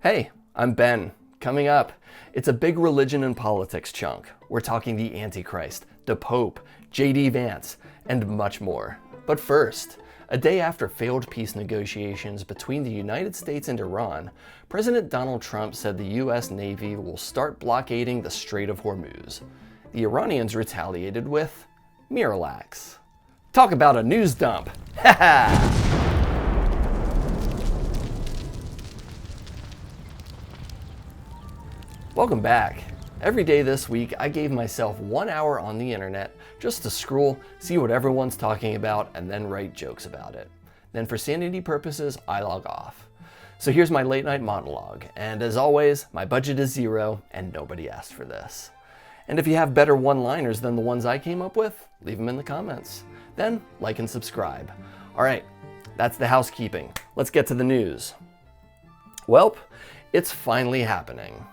Hey, I'm Ben. Coming up, it's a big religion and politics chunk. We're talking the Antichrist, the Pope, J.D. Vance, and much more. But first, a day after failed peace negotiations between the United States and Iran, President Donald Trump said the U.S. Navy will start blockading the Strait of Hormuz. The Iranians retaliated with Miralax. Talk about a news dump! Ha ha! Welcome back. Every day this week, I gave myself 1 hour on the internet just to scroll, see what everyone's talking about, and then write jokes about it. Then for sanity purposes, I log off. So here's my late night monologue, and as always, my budget is zero, and nobody asked for this. And if you have better one-liners than the ones I came up with, leave them in the comments. Then like and subscribe. All right, that's the housekeeping. Let's get to the news. Welp, it's finally happening.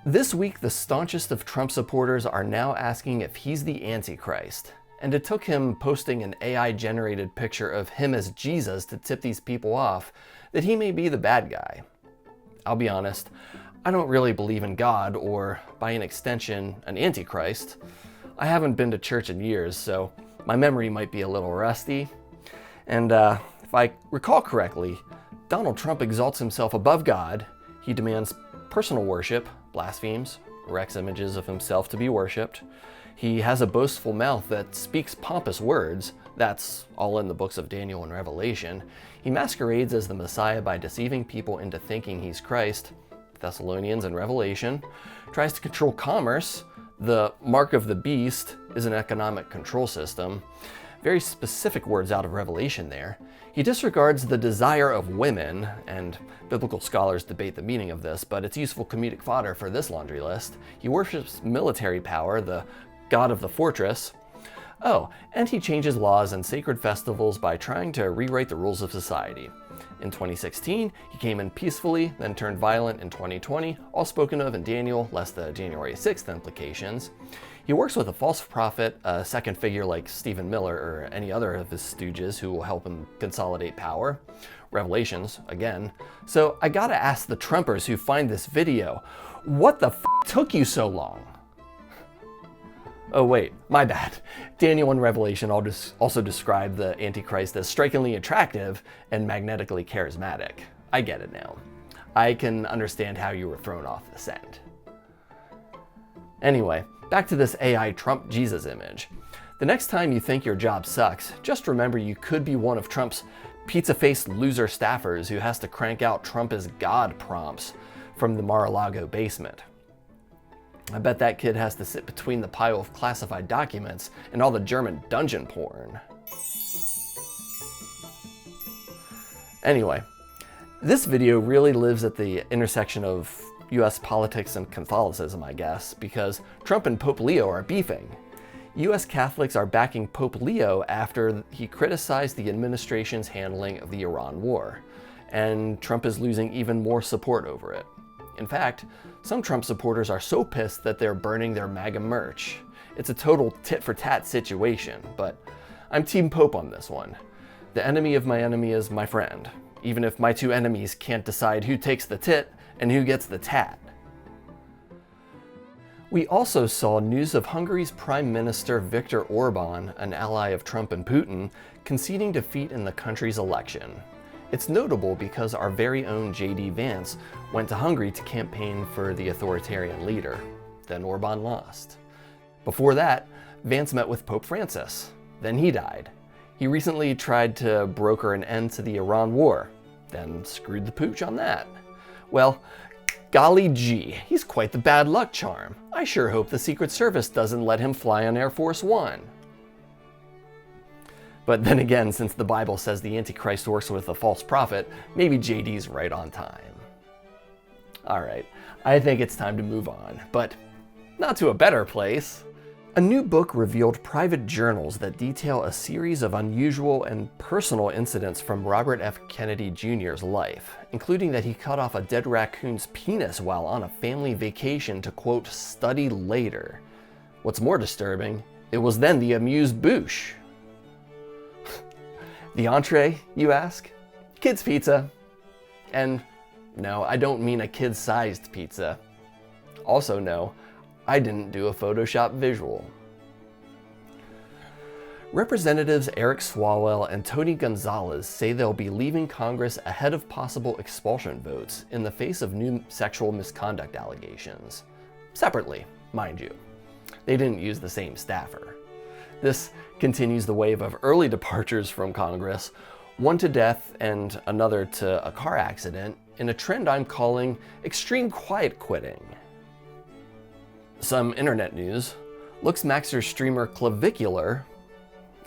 This week, the staunchest of Trump supporters are now asking if he's the Antichrist. And it took him posting an AI-generated picture of him as Jesus to tip these people off that he may be the bad guy. I'll be honest, I don't really believe in God or, by an extension, an Antichrist. I haven't been to church in years, so my memory might be a little rusty. And if I recall correctly, Donald Trump exalts himself above God. He demands personal worship, blasphemes, erects images of himself to be worshipped. He has a boastful mouth that speaks pompous words. That's all in the books of Daniel and Revelation. He masquerades as the Messiah by deceiving people into thinking he's Christ, Thessalonians and Revelation. Tries to control commerce. The mark of the beast is an economic control system. Very specific words out of Revelation there. He disregards the desire of women, and biblical scholars debate the meaning of this, but it's useful comedic fodder for this laundry list. He worships military power, the god of the fortress. Oh, and he changes laws and sacred festivals by trying to rewrite the rules of society. In 2016, he came in peacefully, then turned violent in 2020, all spoken of in Daniel, less the January 6th implications. He works with a false prophet, a second figure like Stephen Miller or any other of his stooges who will help him consolidate power. Revelations, again. So I gotta ask the Trumpers who find this video, what the f took you so long? Oh wait, my bad. Daniel and Revelation also describe the Antichrist as strikingly attractive and magnetically charismatic. I get it now. I can understand how you were thrown off the scent. Anyway, back to this AI Trump Jesus image. The next time you think your job sucks, just remember you could be one of Trump's pizza-faced loser staffers who has to crank out Trump is God prompts from the Mar-a-Lago basement. I bet that kid has to sit between the pile of classified documents and all the German dungeon porn. Anyway, this video really lives at the intersection of US politics and Catholicism, I guess, because Trump and Pope Leo are beefing. US Catholics are backing Pope Leo after he criticized the administration's handling of the Iran war, and Trump is losing even more support over it. In fact, some Trump supporters are so pissed that they're burning their MAGA merch. It's a total tit-for-tat situation, but I'm Team Pope on this one. The enemy of my enemy is my friend, even if my two enemies can't decide who takes the tit and who gets the tat. We also saw news of Hungary's Prime Minister Viktor Orban, an ally of Trump and Putin, conceding defeat in the country's election. It's notable because our very own J.D. Vance went to Hungary to campaign for the authoritarian leader. Then Orban lost. Before that, Vance met with Pope Francis. Then he died. He recently tried to broker an end to the Iran war, then screwed the pooch on that. Well, golly gee, he's quite the bad luck charm. I sure hope the Secret Service doesn't let him fly on Air Force One. But then again, since the Bible says the Antichrist works with a false prophet, maybe JD's right on time. Alright, I think it's time to move on, but not to a better place. A new book revealed private journals that detail a series of unusual and personal incidents from Robert F. Kennedy Jr.'s life, including that he cut off a dead raccoon's penis while on a family vacation to, quote, study later. What's more disturbing, it was then the amuse-bouche. The entree, you ask? Kids pizza. And No, I don't mean a kid-sized pizza. Also, no, I didn't do a Photoshop visual. Representatives Eric Swalwell and Tony Gonzalez say they'll be leaving Congress ahead of possible expulsion votes in the face of new sexual misconduct allegations. Separately, mind you. They didn't use the same staffer. This continues the wave of early departures from Congress, one to death and another to a car accident, in a trend I'm calling extreme quiet quitting. Some internet news. Looks Maxer streamer Clavicular.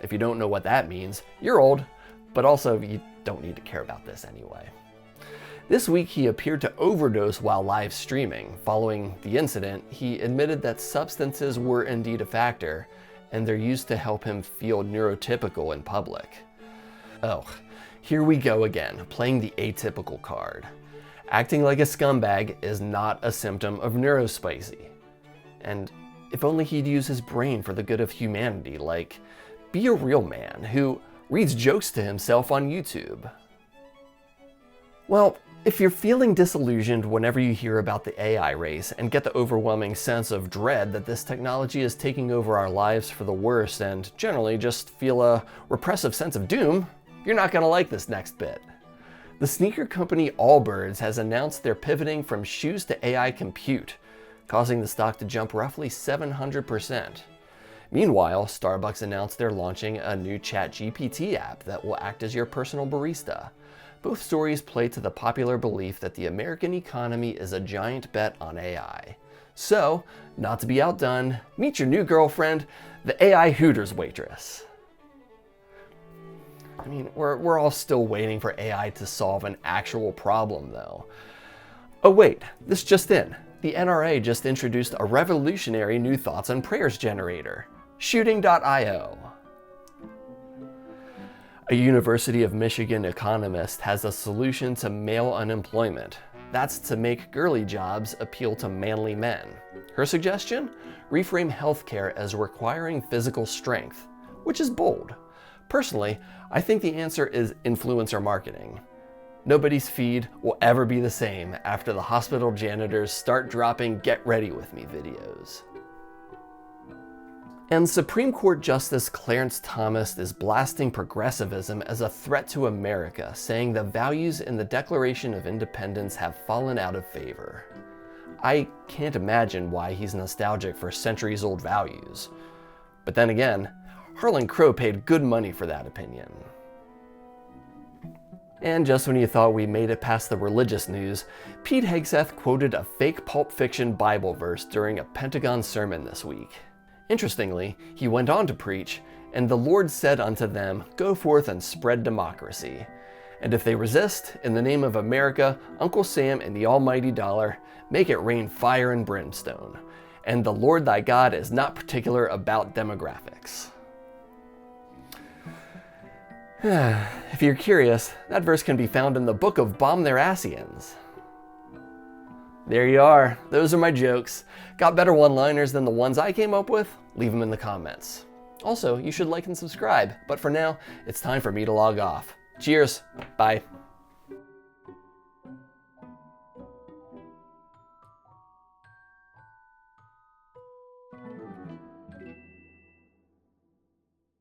If you don't know what that means, you're old, but also you don't need to care about this anyway. This week he appeared to overdose while live streaming. Following the incident, he admitted that substances were indeed a factor, and they're used to help him feel neurotypical in public. Oh, here we go again, playing the atypical card. Acting like a scumbag is not a symptom of neurospicy. And if only he'd use his brain for the good of humanity, like be a real man who reads jokes to himself on YouTube. Well, if you're feeling disillusioned whenever you hear about the AI race and get the overwhelming sense of dread that this technology is taking over our lives for the worse and generally just feel a repressive sense of doom, you're not gonna like this next bit. The sneaker company Allbirds has announced they're pivoting from shoes to AI compute, causing the stock to jump roughly 700%. Meanwhile, Starbucks announced they're launching a new ChatGPT app that will act as your personal barista. Both stories play to the popular belief that the American economy is a giant bet on AI. So, not to be outdone, meet your new girlfriend, the AI Hooters waitress. I mean, we're all still waiting for AI to solve an actual problem though. Oh wait, this just in. The NRA just introduced a revolutionary new thoughts and prayers generator, Shooting.io. A University of Michigan economist has a solution to male unemployment. That's to make girly jobs appeal to manly men. Her suggestion? Reframe healthcare as requiring physical strength, which is bold. Personally, I think the answer is influencer marketing. Nobody's feed will ever be the same after the hospital janitors start dropping "Get Ready With Me" videos. And Supreme Court Justice Clarence Thomas is blasting progressivism as a threat to America, saying the values in the Declaration of Independence have fallen out of favor. I can't imagine why he's nostalgic for centuries-old values. But then again, Harlan Crow paid good money for that opinion. And just when you thought we made it past the religious news, Pete Hegseth quoted a fake Pulp Fiction Bible verse during a Pentagon sermon this week. Interestingly, he went on to preach, "And the Lord said unto them, Go forth and spread democracy. And if they resist, in the name of America, Uncle Sam and the almighty dollar, make it rain fire and brimstone. And the Lord thy God is not particular about demographics." If you're curious, that verse can be found in the book of Bomb Their Asians. There you are. Those are my jokes. Got better one-liners than the ones I came up with? Leave them in the comments. Also, you should like and subscribe. But for now, it's time for me to log off. Cheers. Bye.